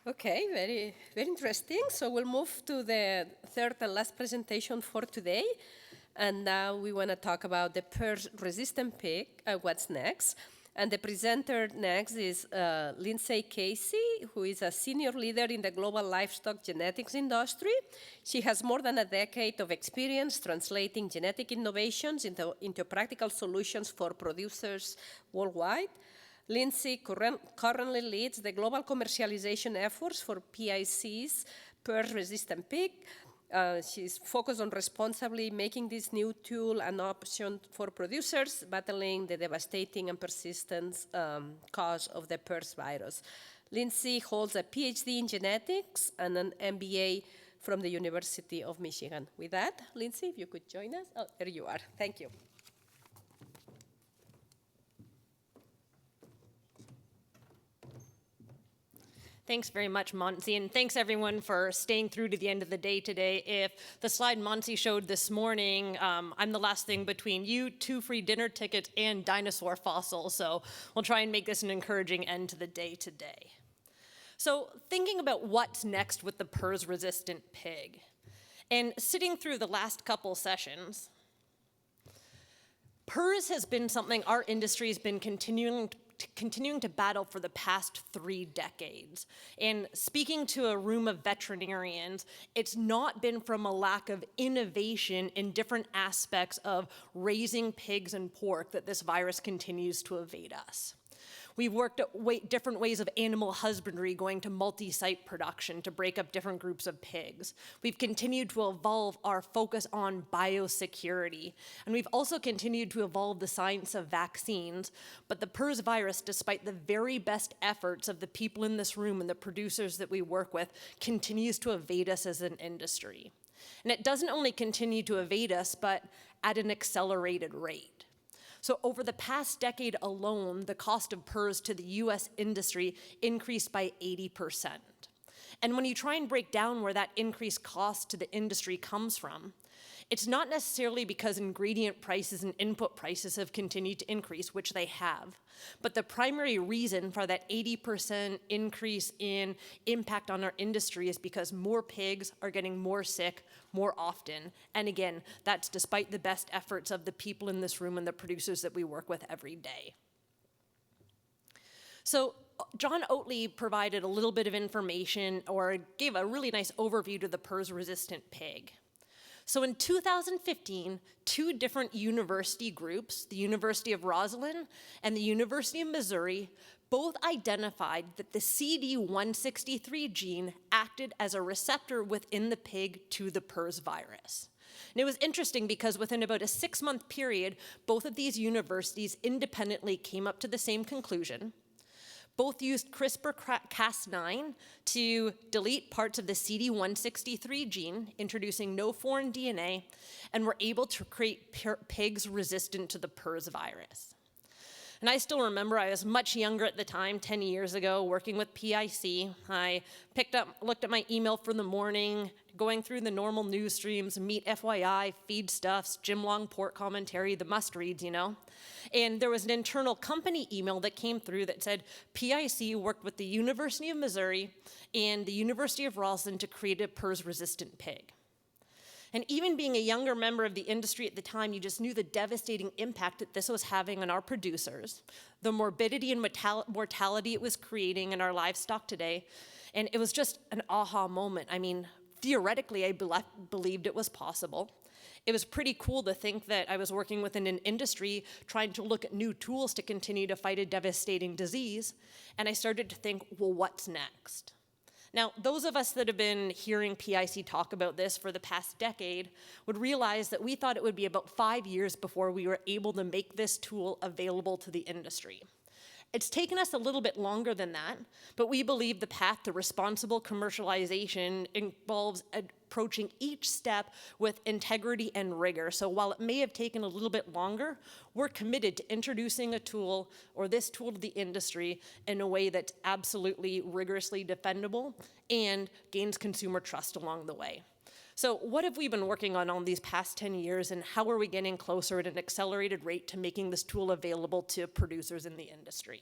Okay, very, very interesting. So we'll move to the third and last presentation for today. And now we want to talk about the PRRS-resistant pig, what's next. And the presenter next is Lindsay Casey, who is a senior leader in the global livestock genetics industry. She has more than a decade of experience translating genetic innovations into practical solutions for producers worldwide. Lindsay currently leads the global commercialization efforts for PIC's PRRS-resistant pig. She's focused on responsibly making this new tool an option for producers battling the devastating and persistent cause of the PRRS virus. Lindsay holds a PhD in genetics and an MBA from the University of Michigan. With that, Lindsay, if you could join us. Oh, there you are. Thank you. Thanks very much, Monty, and thanks everyone for staying through to the end of the day today. If the slide Monty showed this morning, I'm the last thing between you, 2 free dinner tickets, and dinosaur fossils, so we'll try and make this an encouraging end to the day today. So thinking about what's next with the PRRS-resistant pig, and sitting through the last couple sessions, PRRS has been something our industry has been continuing to battle for the past 3 decades. And speaking to a room of veterinarians, it's not been from a lack of innovation in different aspects of raising pigs and pork that this virus continues to evade us. We've worked at different ways of animal husbandry, going to multi-site production to break up different groups of pigs. We've continued to evolve our focus on biosecurity. And we've also continued to evolve the science of vaccines. But the PRRS virus, despite the very best efforts of the people in this room and the producers that we work with, continues to evade us as an industry. And it doesn't only continue to evade us, but at an accelerated rate. So over the past decade alone, the cost of PRRS to the US industry increased by 80%. And when you try and break down where that increased cost to the industry comes from, it's not necessarily because ingredient prices and input prices have continued to increase, which they have, but the primary reason for that 80% increase in impact on our industry is because more pigs are getting more sick more often. And again, that's despite the best efforts of the people in this room and the producers that we work with every day. So John Oatley provided a little bit of information or gave a really nice overview to the PRRS-resistant pig. So in 2015, 2 different university groups, the University of Roslyn and the University of Missouri, both identified that the CD163 gene acted as a receptor within the pig to the PRRS virus. And it was interesting because within about a 6-month period, both of these universities independently came up to the same conclusion. Both used CRISPR-Cas9 to delete parts of the CD163 gene, introducing no foreign DNA, and were able to create pigs resistant to the PRRS virus. And I still remember I was much younger at the time, 10 years ago, working with PIC. I looked at my email for the morning, going through the normal news streams, Meat FYI, Feedstuffs, Jim Long Pork Commentary, the must-reads, you know. And there was an internal company email that came through that said PIC worked with the University of Missouri and the University of Roslyn to create a PRRS-resistant pig. And even being a younger member of the industry at the time, you just knew the devastating impact that this was having on our producers, the morbidity and mortality it was creating in our livestock today. And it was just an aha moment. I mean, theoretically, I believed it was possible. It was pretty cool to think that I was working within an industry trying to look at new tools to continue to fight a devastating disease. And I started to think, well, what's next? Now, those of us that have been hearing PIC talk about this for the past decade would realize that we thought it would be about 5 years before we were able to make this tool available to the industry. It's taken us a little bit longer than that, but we believe the path to responsible commercialization involves approaching each step with integrity and rigor. So while it may have taken a little bit longer, we're committed to introducing a tool or this tool to the industry in a way that's absolutely rigorously defendable and gains consumer trust along the way. So what have we been working on these past 10 years, and how are we getting closer at an accelerated rate to making this tool available to producers in the industry?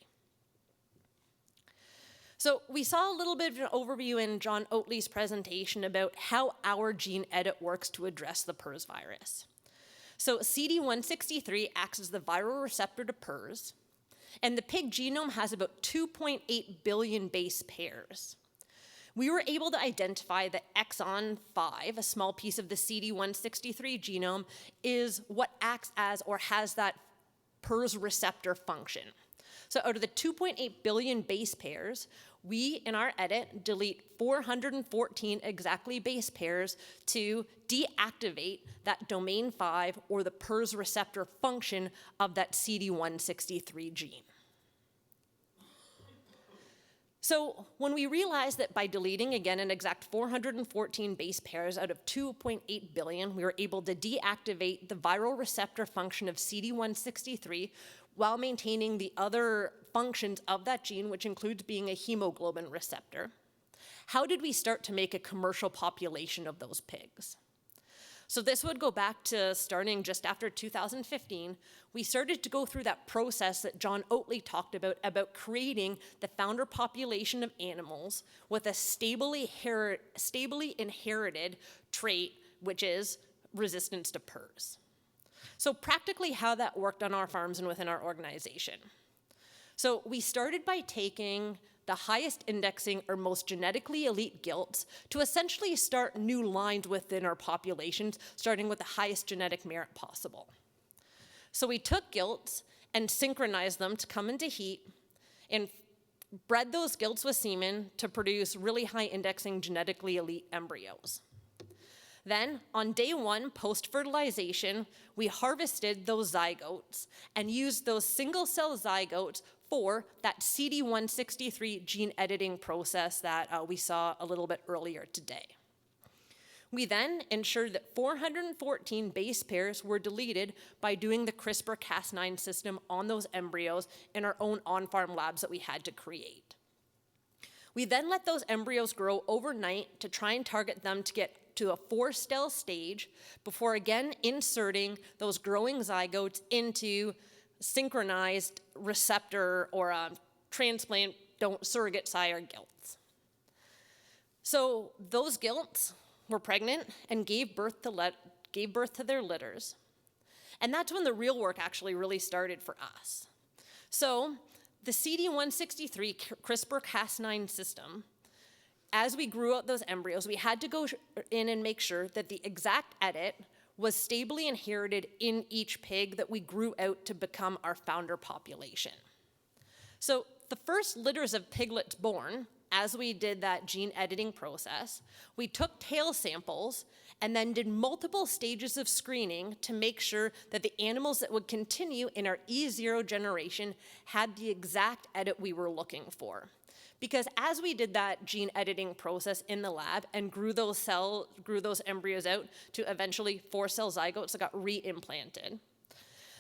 So we saw a little bit of an overview in John Oatley's presentation about how our gene edit works to address the PRRS virus. So CD163 acts as the viral receptor to PRRS, and the pig genome has about 2.8 billion base pairs. We were able to identify that exon 5, a small piece of the CD163 genome, is what acts as or has that PRRS receptor function. So out of the 2.8 billion base pairs, we, in our edit, delete 414 exactly base pairs to deactivate that domain 5 or the PRRS receptor function of that CD163 gene. So when we realized that by deleting, again, an exact 414 base pairs out of 2.8 billion, we were able to deactivate the viral receptor function of CD163 while maintaining the other functions of that gene, which includes being a hemoglobin receptor, how did we start to make a commercial population of those pigs? So this would go back to starting just after 2015. We started to go through that process that John Oatley talked about creating the founder population of animals with a stably inherited trait, which is resistance to PRRS. So practically how that worked on our farms and within our organization. So we started by taking the highest indexing or most genetically elite gilts to essentially start new lines within our populations, starting with the highest genetic merit possible. So we took gilts and synchronized them to come into heat and bred those gilts with semen to produce really high indexing genetically elite embryos. Then, on day 1, post-fertilization, we harvested those zygotes and used those single-cell zygotes for that CD163 gene editing process that we saw a little bit earlier today. We then ensured that 414 base pairs were deleted by doing the CRISPR-Cas9 system on those embryos in our own on-farm labs that we had to create. We then let those embryos grow overnight to try and target them to get to a 4-cell stage before again inserting those growing zygotes into synchronized receptor or transplant surrogate sire gilts. So those gilts were pregnant and gave birth to their litters. And that's when the real work actually really started for us. So the CD163 CRISPR-Cas9 system, as we grew out those embryos, we had to go in and make sure that the exact edit was stably inherited in each pig that we grew out to become our founder population. So the first litters of piglets born, as we did that gene editing process, we took tail samples and then did multiple stages of screening to make sure that the animals that would continue in our E0 generation had the exact edit we were looking for. Because as we did that gene editing process in the lab and grew those embryos out to eventually 4-cell zygotes that got re-implanted,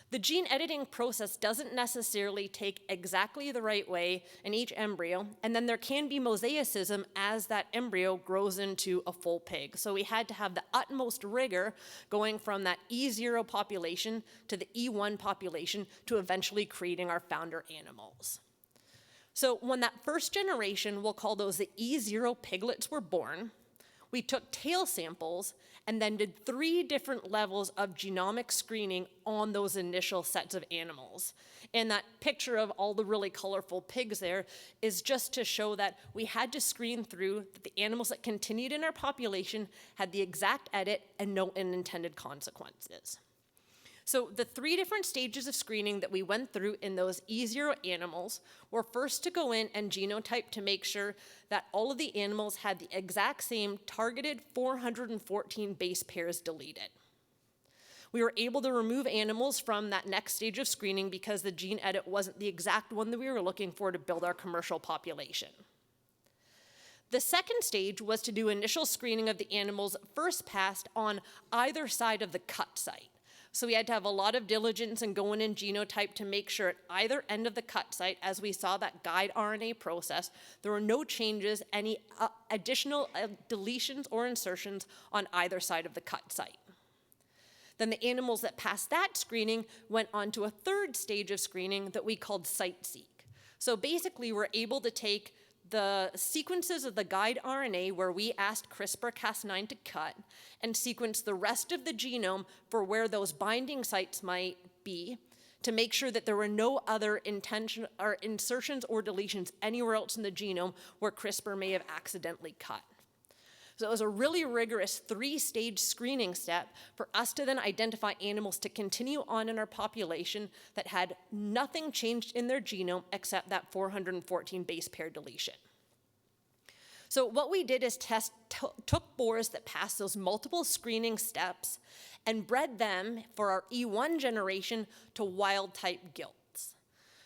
the gene editing process doesn't necessarily take exactly the right way in each embryo, and then there can be mosaicism as that embryo grows into a full pig. So we had to have the utmost rigor going from that E0 population to the E1 population to eventually creating our founder animals. So when that first generation, we'll call those the E0 piglets, were born, we took tail samples and then did 3 different levels of genomic screening on those initial sets of animals. And that picture of all the really colorful pigs there is just to show that we had to screen through that the animals that continued in our population had the exact edit and no unintended consequences. So the 3 different stages of screening that we went through in those E0 animals were first to go in and genotype to make sure that all of the animals had the exact same targeted 414 base pairs deleted. We were able to remove animals from that next stage of screening because the gene edit wasn't the exact one that we were looking for to build our commercial population. The second stage was to do initial screening of the animals first passed on either side of the cut site. So we had to have a lot of diligence in going in genotype to make sure at either end of the cut site, as we saw that guide RNA process, there were no changes, any additional deletions or insertions on either side of the cut site. Then the animals that passed that screening went on to a third stage of screening that we called site-seek. So basically we're able to take the sequences of the guide RNA where we asked CRISPR-Cas9 to cut and sequence the rest of the genome for where those binding sites might be to make sure that there were no other insertions or deletions anywhere else in the genome where CRISPR may have accidentally cut. So it was a really rigorous 3-stage screening step for us to then identify animals to continue on in our population that had nothing changed in their genome except that 414 base pair deletion. So what we did is took boars that passed those multiple screening steps and bred them for our E1 generation to wild-type gilts.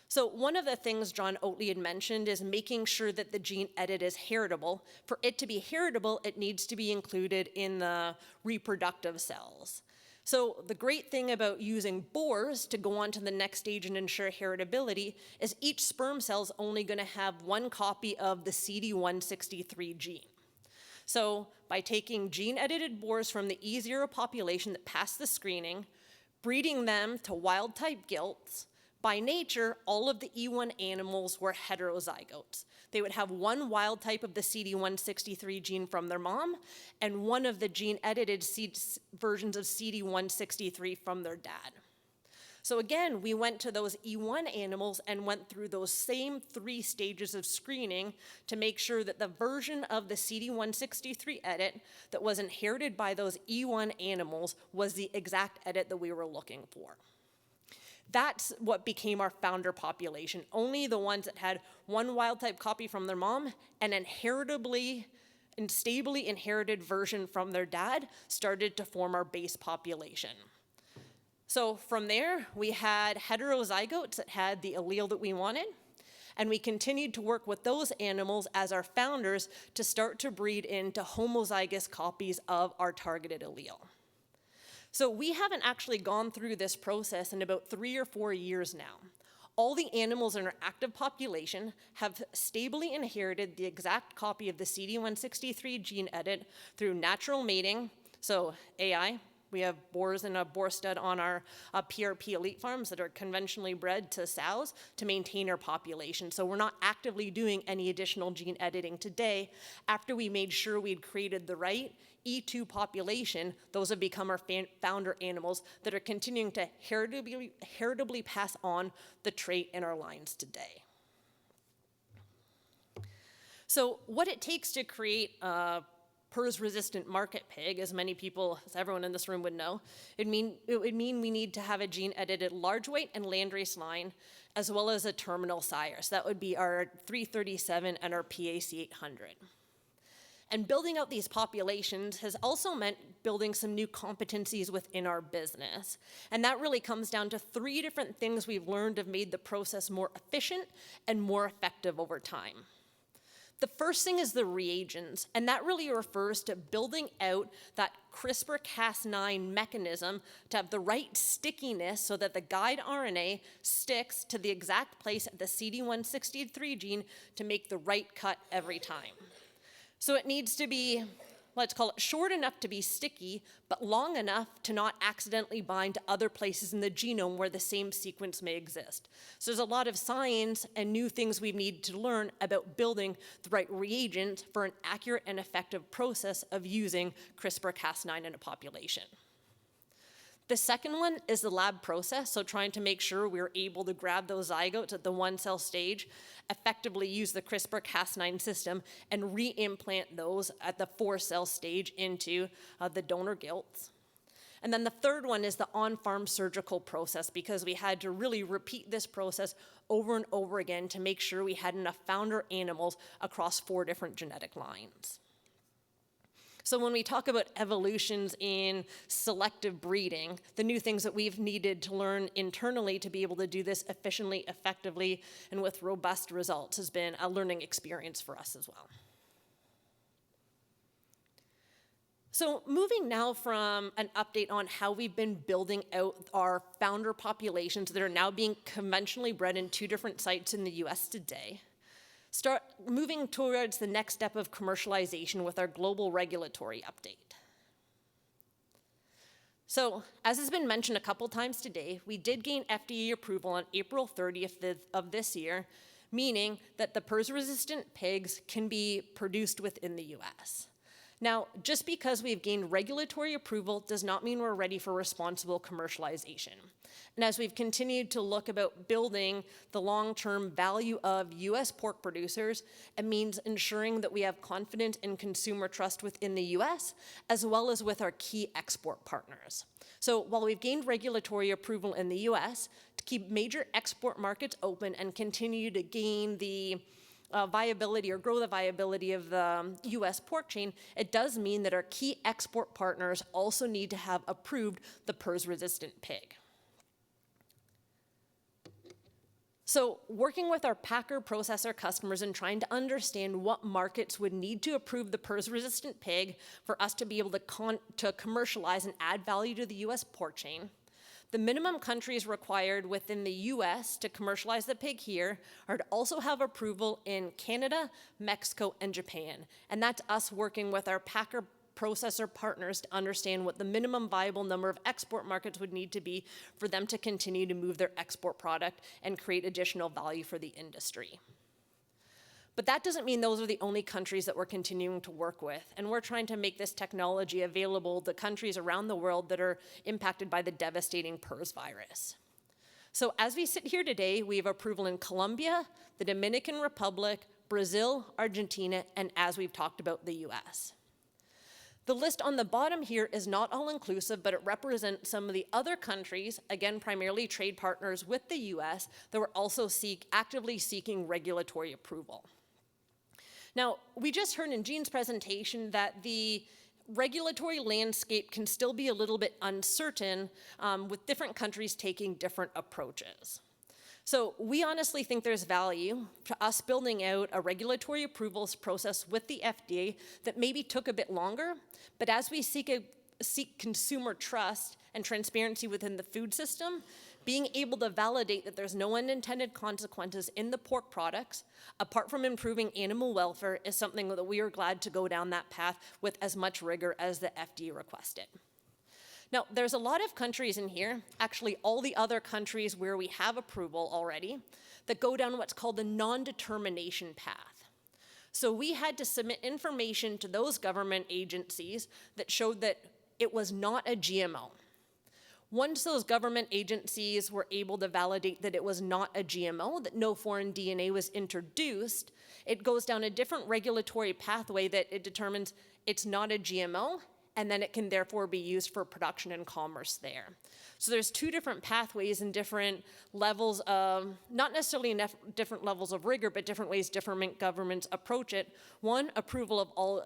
So one of the things John Oatley had mentioned is making sure that the gene edit is heritable. For it to be heritable, it needs to be included in the reproductive cells. So the great thing about using boars to go on to the next stage and ensure heritability is each sperm cell is only going to have one copy of the CD163 gene. So by taking gene-edited boars from the E0 population that passed the screening, breeding them to wild-type gilts, by nature, all of the E1 animals were heterozygotes. They would have one wild type of the CD163 gene from their mom and one of the gene-edited versions of CD163 from their dad. So again, we went to those E1 animals and went through those same 3 stages of screening to make sure that the version of the CD163 edit that was inherited by those E1 animals was the exact edit that we were looking for. That's what became our founder population. Only the ones that had one wild-type copy from their mom and an inheritably and stably inherited version from their dad started to form our base population. So from there, we had heterozygotes that had the allele that we wanted, and we continued to work with those animals as our founders to start to breed into homozygous copies of our targeted allele. So we haven't actually gone through this process in about 3 or 4 years now. All the animals in our active population have stably inherited the exact copy of the CD163 gene edit through natural mating, so AI. We have boars and a boar stud on our PRP elite farms that are conventionally bred to sows to maintain our population. So we're not actively doing any additional gene editing today. After we made sure we'd created the right E2 population, those have become our founder animals that are continuing to heritably pass on the trait in our lines today. So what it takes to create a PRRS-resistant market pig, as many people, as everyone in this room would know, it would mean we need to have a gene-edited large weight and landrace line, as well as a terminal sire. So that would be our 337 and our PAC 800. And building out these populations has also meant building some new competencies within our business. And that really comes down to 3 different things we've learned have made the process more efficient and more effective over time. The first thing is the reagents, and that really refers to building out that CRISPR-Cas9 mechanism to have the right stickiness so that the guide RNA sticks to the exact place at the CD163 gene to make the right cut every time. So it needs to be, let's call it short enough to be sticky, but long enough to not accidentally bind to other places in the genome where the same sequence may exist. So there's a lot of science and new things we need to learn about building the right reagent for an accurate and effective process of using CRISPR-Cas9 in a population. The second one is the lab process, so trying to make sure we're able to grab those zygotes at the 1-cell stage, effectively use the CRISPR-Cas9 system, and re-implant those at the 4-cell stage into the donor gilts. And then the third one is the on-farm surgical process, because we had to really repeat this process over and over again to make sure we had enough founder animals across 4 different genetic lines. So when we talk about evolutions in selective breeding, the new things that we've needed to learn internally to be able to do this efficiently, effectively, and with robust results has been a learning experience for us as well. So moving now from an update on how we've been building out our founder populations that are now being conventionally bred in 2 different sites in the US today, start moving towards the next step of commercialization with our global regulatory update. So, as has been mentioned a couple times today, we did gain FDA approval on April 30th of this year, meaning that the PRRS-resistant pigs can be produced within the US. Now, just because we've gained regulatory approval does not mean we're ready for responsible commercialization. And as we've continued to look about building the long-term value of US pork producers, it means ensuring that we have confidence and consumer trust within the US, as well as with our key export partners. So while we've gained regulatory approval in the US to keep major export markets open and continue to gain the viability or grow the viability of the US pork chain, it does mean that our key export partners also need to have approved the PRRS-resistant pig. So working with our packer processor customers and trying to understand what markets would need to approve the PRRS-resistant pig for us to be able to commercialize and add value to the US pork chain, the minimum countries required within the US to commercialize the pig here are to also have approval in Canada, Mexico, and Japan. And that's us working with our packer processor partners to understand what the minimum viable number of export markets would need to be for them to continue to move their export product and create additional value for the industry. But that doesn't mean those are the only countries that we're continuing to work with, and we're trying to make this technology available to countries around the world that are impacted by the devastating PRRS virus. So as we sit here today, we have approval in Colombia, the Dominican Republic, Brazil, Argentina, and as we've talked about, the US. The list on the bottom here is not all-inclusive, but it represents some of the other countries, again, primarily trade partners with the US, that were also actively seeking regulatory approval. Now, we just heard in Jean's presentation that the regulatory landscape can still be a little bit uncertain with different countries taking different approaches. So we honestly think there's value to us building out a regulatory approvals process with the FDA that maybe took a bit longer, but as we seek consumer trust and transparency within the food system, being able to validate that there's no unintended consequences in the pork products, apart from improving animal welfare, is something that we are glad to go down that path with as much rigor as the FDA requested. Now, there's a lot of countries in here, actually all the other countries where we have approval already, that go down what's called the non-determination path. So we had to submit information to those government agencies that showed that it was not a GMO. Once those government agencies were able to validate that it was not a GMO, that no foreign DNA was introduced, it goes down a different regulatory pathway that it determines it's not a GMO, and then it can therefore be used for production and commerce there. So there's two different pathways and different levels of, not necessarily different levels of rigor, but different ways different governments approach it. One, approval of all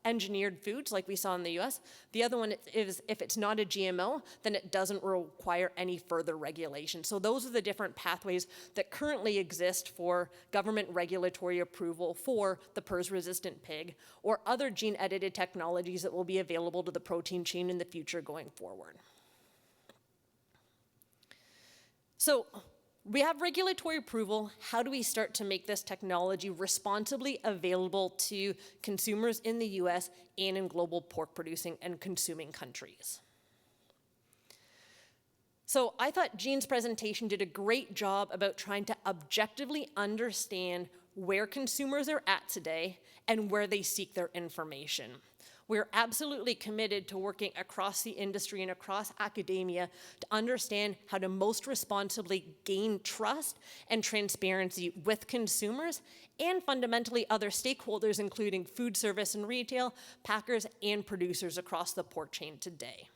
engineered foods like we saw in the US. The other one is if it's not a GMO, then it doesn't require any further regulation. So those are the different pathways that currently exist for government regulatory approval for the PRRS-resistant pig or other gene-edited technologies that will be available to the protein chain in the future going forward. So we have regulatory approval. How do we start to make this technology responsibly available to consumers in the US and in global pork producing and consuming countries? So I thought Jean's presentation did a great job about trying to objectively understand where consumers are at today and where they seek their information. We're absolutely committed to working across the industry and across academia to understand how to most responsibly gain trust and transparency with consumers and fundamentally other stakeholders, including food service and retail, packers, and producers across the pork chain today.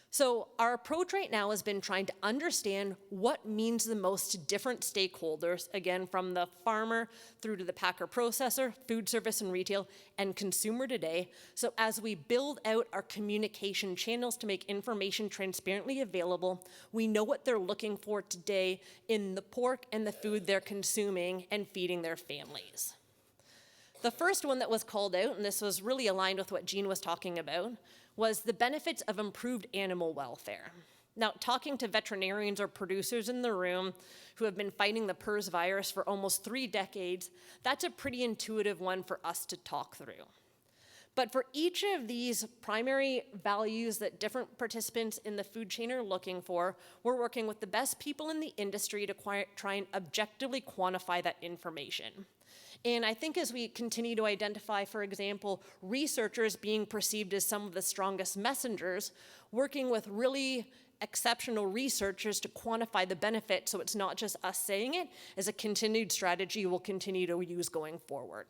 So our approach right now has been trying to understand what means the most to different stakeholders, again, from the farmer through to the packer processor, food service and retail, and consumer today. So as we build out our communication channels to make information transparently available, we know what they're looking for today in the pork and the food they're consuming and feeding their families. The first one that was called out, and this was really aligned with what Jean was talking about, was the benefits of improved animal welfare. Now, talking to veterinarians or producers in the room who have been fighting the PRRS virus for almost 3 decades, that's a pretty intuitive one for us to talk through. But for each of these primary values that different participants in the food chain are looking for, we're working with the best people in the industry to try and objectively quantify that information. And I think as we continue to identify, for example, researchers being perceived as some of the strongest messengers, working with really exceptional researchers to quantify the benefit so it's not just us saying it, is a continued strategy we'll continue to use going forward.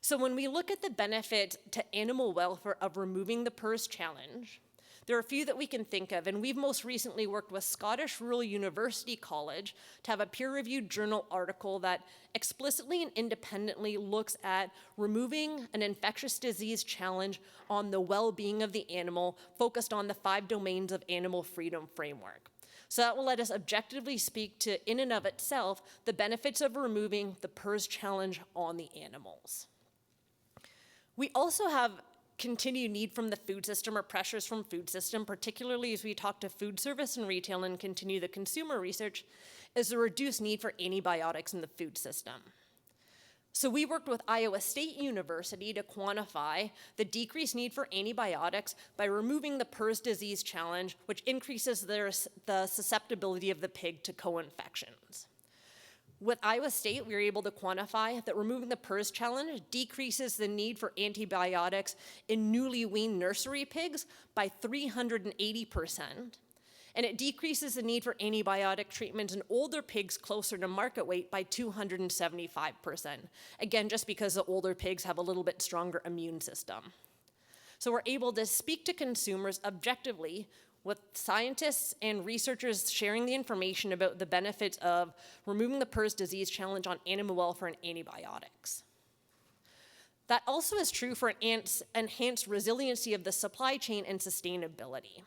So when we look at the benefit to animal welfare of removing the PRRS challenge, there are a few that we can think of, and we've most recently worked with Scottish Rural University College to have a peer-reviewed journal article that explicitly and independently looks at removing an infectious disease challenge on the well-being of the animal, focused on the 5 domains of animal freedom framework. So that will let us objectively speak to, in and of itself, the benefits of removing the PRRS challenge on the animals. We also have continued need from the food system or pressures from food system, particularly as we talk to food service and retail and continue the consumer research, is a reduced need for antibiotics in the food system. So we worked with Iowa State University to quantify the decreased need for antibiotics by removing the PRRS disease challenge, which increases the susceptibility of the pig to co-infections. With Iowa State, we were able to quantify that removing the PRRS challenge decreases the need for antibiotics in newly weaned nursery pigs by 380%, and it decreases the need for antibiotic treatments in older pigs closer to market weight by 275%. Again, just because the older pigs have a little bit stronger immune system. So we're able to speak to consumers objectively with scientists and researchers sharing the information about the benefits of removing the PRRS disease challenge on animal welfare and antibiotics. That also is true for enhanced resiliency of the supply chain and sustainability.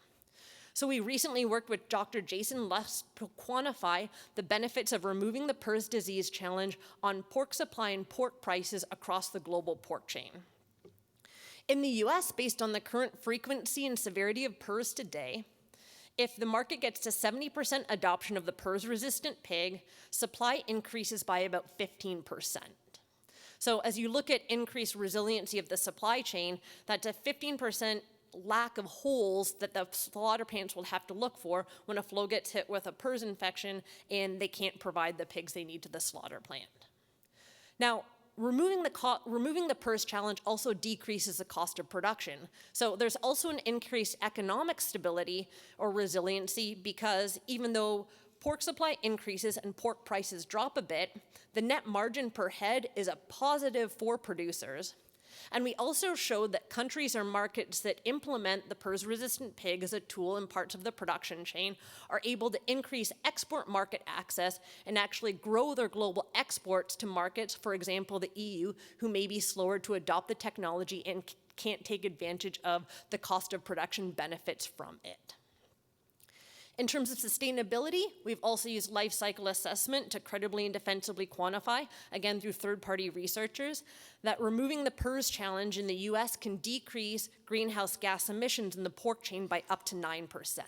So we recently worked with Dr. Jason Lust to quantify the benefits of removing the PRRS disease challenge on pork supply and pork prices across the global pork chain. In the US, based on the current frequency and severity of PRRS today, if the market gets to 70% adoption of the PRRS-resistant pig, supply increases by about 15%. So as you look at increased resiliency of the supply chain, that's a 15% lack of holes that the slaughter plants will have to look for when a flow gets hit with a PRRS infection and they can't provide the pigs they need to the slaughter plant. Now, removing the PRRS challenge also decreases the cost of production. So there's also an increased economic stability or resiliency because even though pork supply increases and pork prices drop a bit, the net margin per head is a positive for producers. And we also showed that countries or markets that implement the PRRS-resistant pig as a tool in parts of the production chain are able to increase export market access and actually grow their global exports to markets, for example, the EU, who may be slower to adopt the technology and can't take advantage of the cost of production benefits from it. In terms of sustainability, we've also used life cycle assessment to credibly and defensively quantify, again through third-party researchers, that removing the PRRS challenge in the US can decrease greenhouse gas emissions in the pork chain by up to 9%.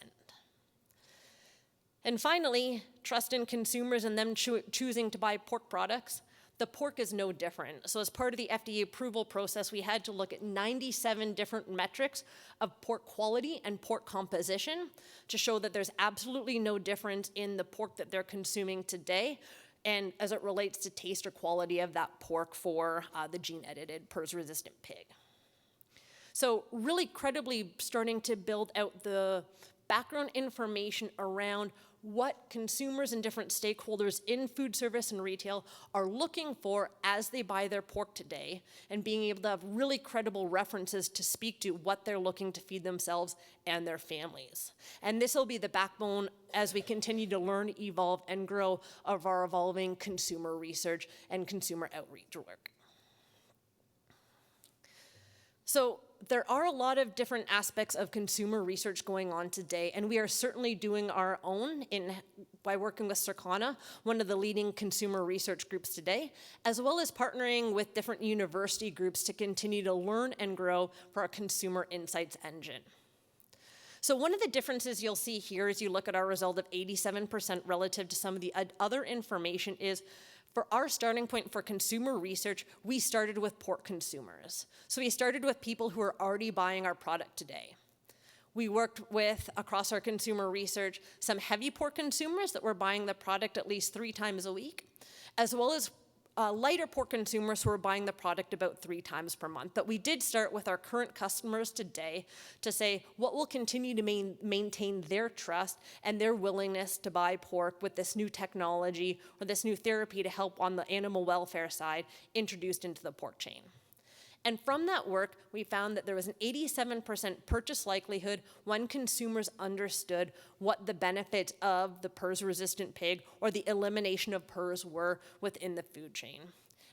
And finally, trust in consumers and them choosing to buy pork products. The pork is no different. So as part of the FDA approval process, we had to look at 97 different metrics of pork quality and pork composition to show that there's absolutely no difference in the pork that they're consuming today and as it relates to taste or quality of that pork for the gene-edited PRRS-resistant pig. So really credibly starting to build out the background information around what consumers and different stakeholders in food service and retail are looking for as they buy their pork today, and being able to have really credible references to speak to what they're looking to feed themselves and their families. And this will be the backbone as we continue to learn, evolve, and grow of our evolving consumer research and consumer outreach work. So there are a lot of different aspects of consumer research going on today, and we are certainly doing our own by working with Circana, one of the leading consumer research groups today, as well as partnering with different university groups to continue to learn and grow for our consumer insights engine. So one of the differences you'll see here as you look at our result of 87% relative to some of the other information is For our starting point for consumer research, we started with pork consumers. So we started with people who are already buying our product today. We worked with, across our consumer research, some heavy pork consumers that were buying the product at least 3 times a week, as well as lighter pork consumers who are buying the product about 3 times per month. But we did start with our current customers today to say what will continue to maintain their trust and their willingness to buy pork with this new technology or this new therapy to help on the animal welfare side introduced into the pork chain. And from that work, we found that there was an 87% purchase likelihood when consumers understood what the benefits of the PRRS-resistant pig or the elimination of PRRS were within the food chain.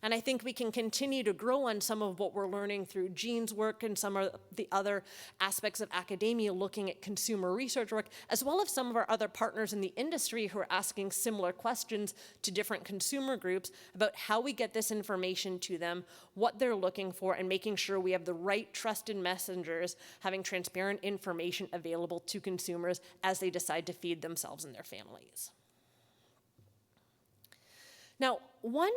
And I think we can continue to grow on some of what we're learning through Jean's work and some of the other aspects of academia looking at consumer research work, as well as some of our other partners in the industry who are asking similar questions to different consumer groups about how we get this information to them, what they're looking for, and making sure we have the right trusted messengers having transparent information available to consumers as they decide to feed themselves and their families. Now, one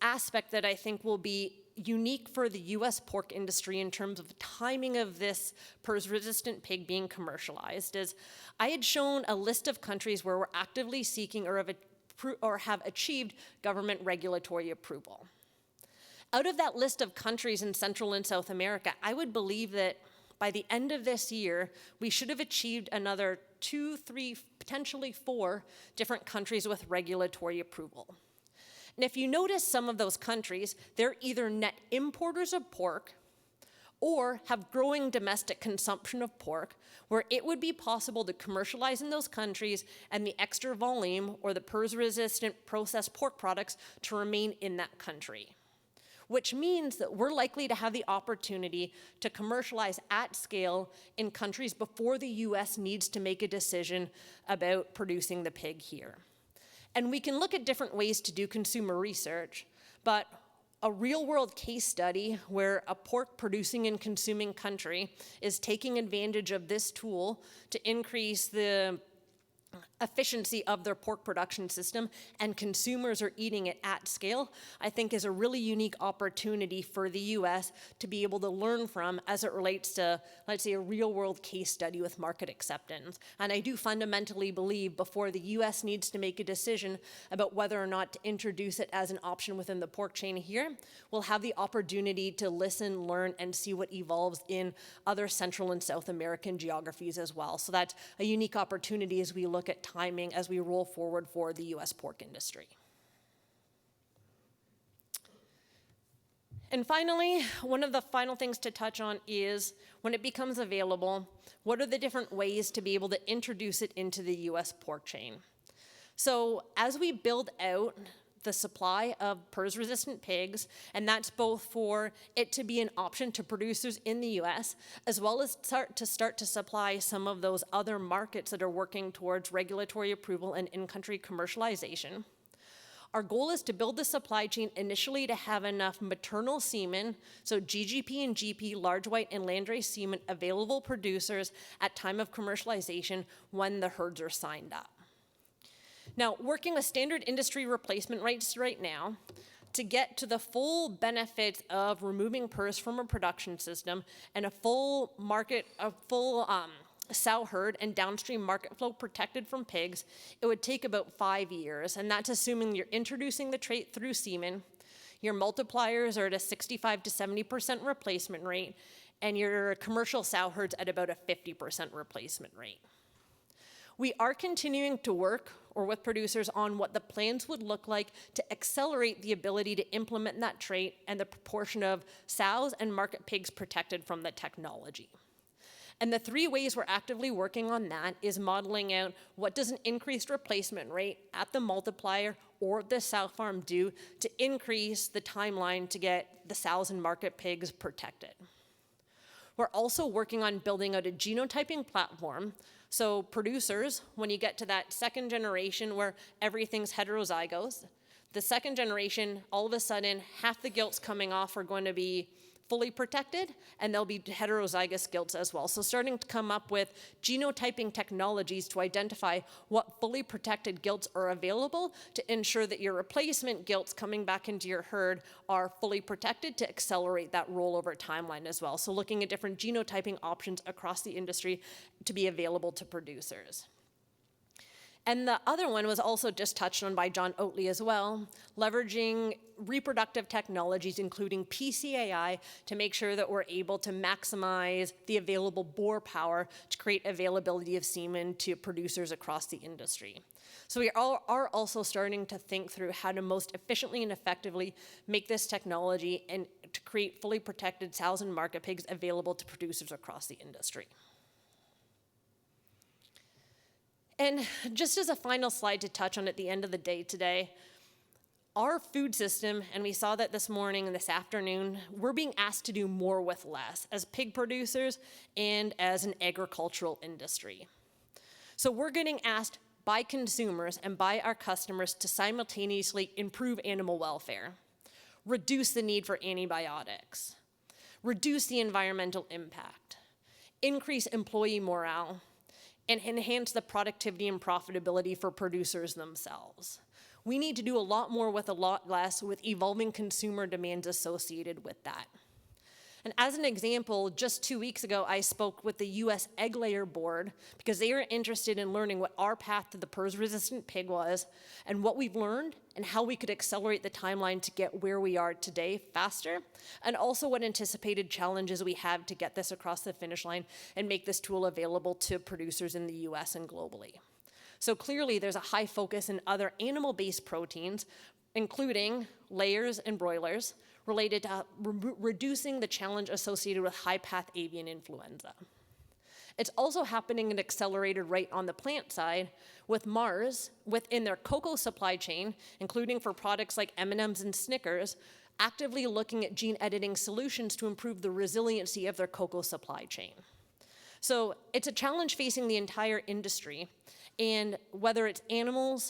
aspect that I think will be unique for the US pork industry in terms of the timing of this PRRS-resistant pig being commercialized is I had shown a list of countries where we're actively seeking or have achieved government regulatory approval. Out of that list of countries in Central and South America, I would believe that by the end of this year, we should have achieved another 2, 3, potentially 4 different countries with regulatory approval. And if you notice some of those countries, they're either net importers of pork or have growing domestic consumption of pork, where it would be possible to commercialize in those countries and the extra volume or the PRRS-resistant processed pork products to remain in that country. Which means that we're likely to have the opportunity to commercialize at scale in countries before the US needs to make a decision about producing the pig here. And we can look at different ways to do consumer research, but a real-world case study where a pork producing and consuming country is taking advantage of this tool to increase the efficiency of their pork production system and consumers are eating it at scale, I think is a really unique opportunity for the US to be able to learn from as it relates to, let's say, a real world case study with market acceptance. And I do fundamentally believe before the US needs to make a decision about whether or not to introduce it as an option within the pork chain here, we'll have the opportunity to listen, learn, and see what evolves in other Central and South American geographies as well. So that's a unique opportunity as we look at timing as we roll forward for the US pork industry. And finally, one of the final things to touch on is when it becomes available, what are the different ways to be able to introduce it into the US pork chain? So as we build out the supply of PRRS-resistant pigs, and that's both for it to be an option to producers in the US, as well as start to supply some of those other markets that are working towards regulatory approval and in-country commercialization. Our goal is to build the supply chain initially to have enough maternal semen, so GGP and GP, large white and landrace semen, available producers at time of commercialization when the herds are signed up. Now, working with standard industry replacement rates right now, to get to the full benefits of removing PRRS from a production system and a full sow herd and downstream market flow protected from pigs, it would take about 5 years, and that's assuming you're introducing the trait through semen, your multipliers are at a 65 to 70% replacement rate, and your commercial sow herds at about a 50% replacement rate. We are continuing to work with producers on what the plans would look like to accelerate the ability to implement that trait and the proportion of sows and market pigs protected from the technology. And the 3 ways we're actively working on that is modeling out what does an increased replacement rate at the multiplier or the sow farm do to increase the timeline to get the sows and market pigs protected. We're also working on building out a genotyping platform. So producers, when you get to that second generation where everything's heterozygous, the second generation, all of a sudden, half the gilts coming off are going to be fully protected, and there'll be heterozygous gilts as well. So starting to come up with genotyping technologies to identify what fully protected gilts are available to ensure that your replacement gilts coming back into your herd are fully protected to accelerate that rollover timeline as well. So looking at different genotyping options across the industry to be available to producers. And the other one was also just touched on by John Oatley as well, leveraging reproductive technologies, including PCAI, to make sure that we're able to maximize the available boar power to create availability of semen to producers across the industry. So we are also starting to think through how to most efficiently and effectively make this technology and to create fully protected sows and market pigs available to producers across the industry. And just as a final slide to touch on at the end of the day today, our food system, and we saw that this morning and this afternoon, we're being asked to do more with less as pig producers and as an agricultural industry. So we're getting asked by consumers and by our customers to simultaneously improve animal welfare, reduce the need for antibiotics, reduce the environmental impact, increase employee morale, and enhance the productivity and profitability for producers themselves. We need to do a lot more with a lot less with evolving consumer demands associated with that. And as an example, just 2 weeks ago, I spoke with the US Egg Layer Board because they are interested in learning what our path to the PRRS-resistant pig was and what we've learned and how we could accelerate the timeline to get where we are today faster, and also what anticipated challenges we have to get this across the finish line and make this tool available to producers in the US and globally. So clearly there's a high focus in other animal-based proteins, including layers and broilers, related to reducing the challenge associated with high-path avian influenza. It's also happening at an accelerated rate on the plant side, with Mars, within their cocoa supply chain, including for products like M&Ms and Snickers, actively looking at gene editing solutions to improve the resiliency of their cocoa supply chain. So it's a challenge facing the entire industry, and whether it's animal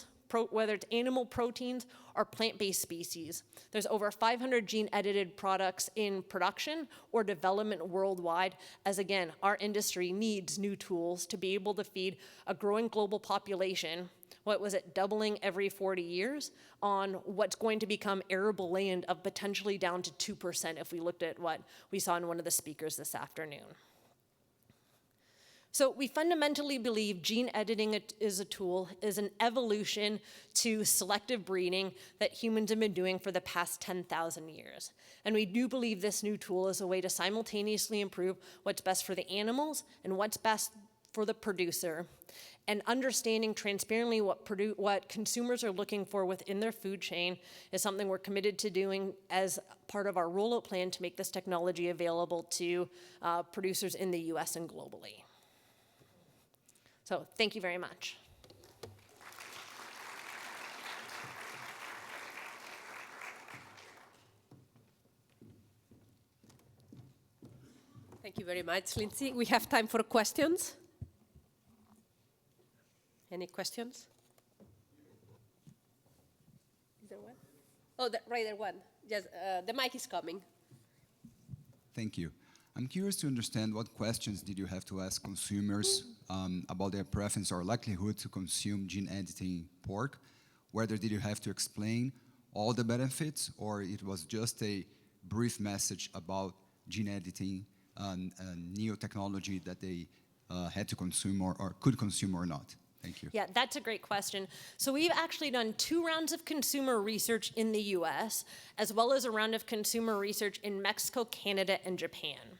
proteins or plant-based species. There's over 500 gene-edited products in production or development worldwide, as again, our industry needs new tools to be able to feed a growing global population, what was it, doubling every 40 years, on what's going to become arable land of potentially down to 2% if we looked at what we saw in one of the speakers this afternoon. So we fundamentally believe gene editing is a tool, is an evolution to selective breeding that humans have been doing for the past 10,000 years. And we do believe this new tool is a way to simultaneously improve what's best for the animals and what's best for the producer, and understanding transparently what consumers are looking for within their food chain is something we're committed to doing as part of our rollout plan to make this technology available to producers in the US and globally. So thank you very much. Thank you very much, Lindsay. We have time for questions. Any questions? Is there one? Oh, right there, one. Yes, the mic is coming. Thank you. I'm curious to understand what questions did you have to ask consumers about their preference or likelihood to consume gene editing pork? Whether did you have to explain all the benefits, or it was just a brief message about gene editing and new technology that they had to consume or could consume or not? Thank you. Yeah, that's a great question. So we've actually done 2 rounds of consumer research in the US, as well as a round of consumer research in Mexico, Canada, and Japan.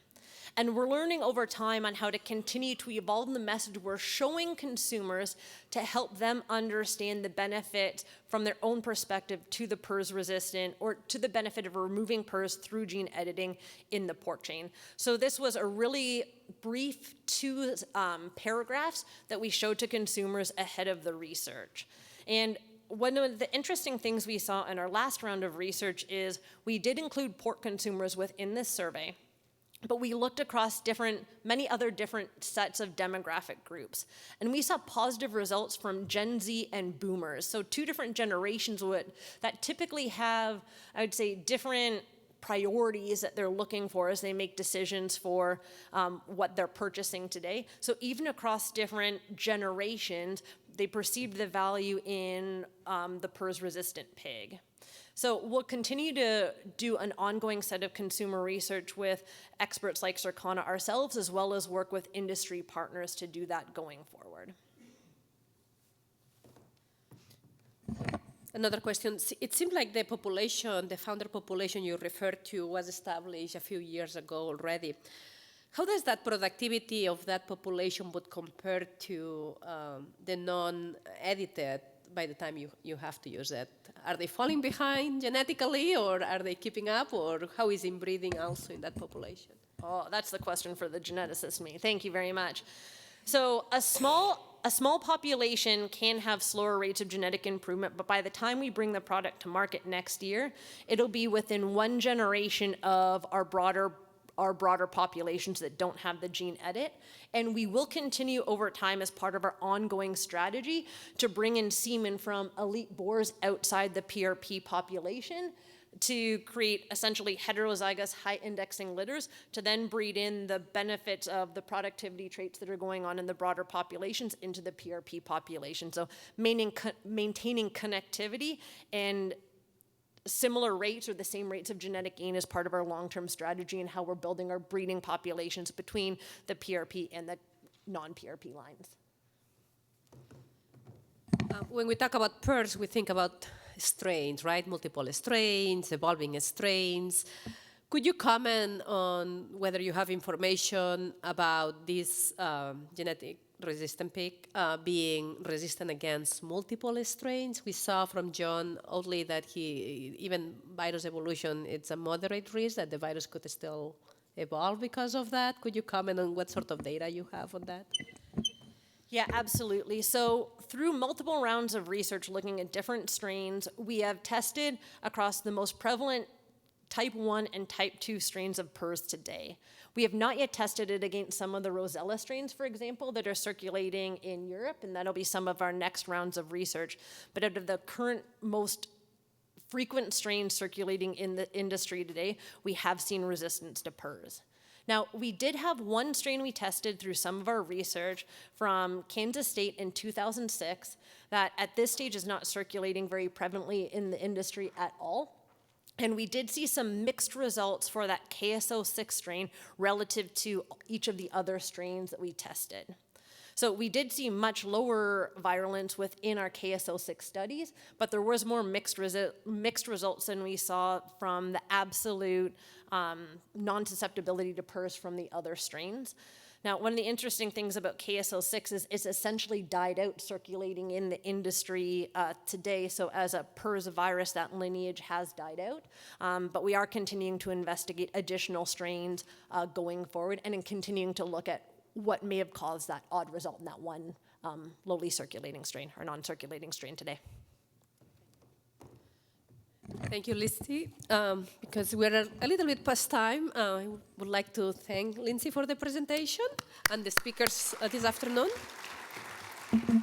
And we're learning over time on how to continue to evolve the message we're showing consumers to help them understand the benefit from their own perspective to the PRRS-resistant, or to the benefit of removing PRRS through gene editing in the pork chain. So this was a really brief 2 paragraphs that we showed to consumers ahead of the research. And one of the interesting things we saw in our last round of research is we did include pork consumers within this survey, but we looked across many other different sets of demographic groups. And we saw positive results from Gen Z and boomers. So 2 different generations that typically have, I would say, different priorities that they're looking for as they make decisions for what they're purchasing today. So even across different generations, they perceived the value in the PRRS-resistant pig. So we'll continue to do an ongoing set of consumer research with experts like Circana ourselves, as well as work with industry partners to do that going forward. Another question. It seemed like the population, the founder population you referred to, was established a few years ago already. How does that productivity of that population would compare to the non-edited by the time you have to use it? Are they falling behind genetically, or are they keeping up, or how is inbreeding also in that population? Oh, that's the question for the geneticist me. Thank you very much. So a small population can have slower rates of genetic improvement, but by the time we bring the product to market next year, it'll be within one generation of our broader populations that don't have the gene edit. And we will continue over time as part of our ongoing strategy to bring in semen from elite boars outside the PRP population to create essentially heterozygous high-indexing litters to then breed in the benefits of the productivity traits that are going on in the broader populations into the PRP population. So maintaining connectivity and similar rates or the same rates of genetic gain as part of our long-term strategy and how we're building our breeding populations between the PRP and the non-PRP lines. When we talk about PRRS, we think about strains, right? Multiple strains, evolving strains. Could you comment on whether you have information about this genetic resistant pig being resistant against multiple strains? We saw from John Oatley that even virus evolution, it's a moderate risk that the virus could still evolve because of that. Could you comment on what sort of data you have on that? Yeah, absolutely. So through multiple rounds of research looking at different strains, we have tested across the most prevalent type 1 and type 2 strains of PRRS today. We have not yet tested it against some of the Rosella strains, for example, that are circulating in Europe, and that'll be some of our next rounds of research. But out of the current most frequent strains circulating in the industry today, we have seen resistance to PRRS. Now, we did have one strain we tested through some of our research from Kansas State in 2006 that at this stage is not circulating very prevalently in the industry at all. And we did see some mixed results for that KSO6 strain relative to each of the other strains that we tested. So we did see much lower virulence within our KSO6 studies, but there was more mixed results than we saw from the absolute non-susceptibility to PRRS from the other strains. Now, one of the interesting things about KSO6 is it's essentially died out circulating in the industry today. So as a PRRS virus, that lineage has died out. But we are continuing to investigate additional strains going forward and in continuing to look at what may have caused that odd result in that one lowly circulating strain or non-circulating strain today. Thank you, Lindsay. Because we're a little bit past time, I would like to thank Lindsay for the presentation and the speakers this afternoon. Thank you.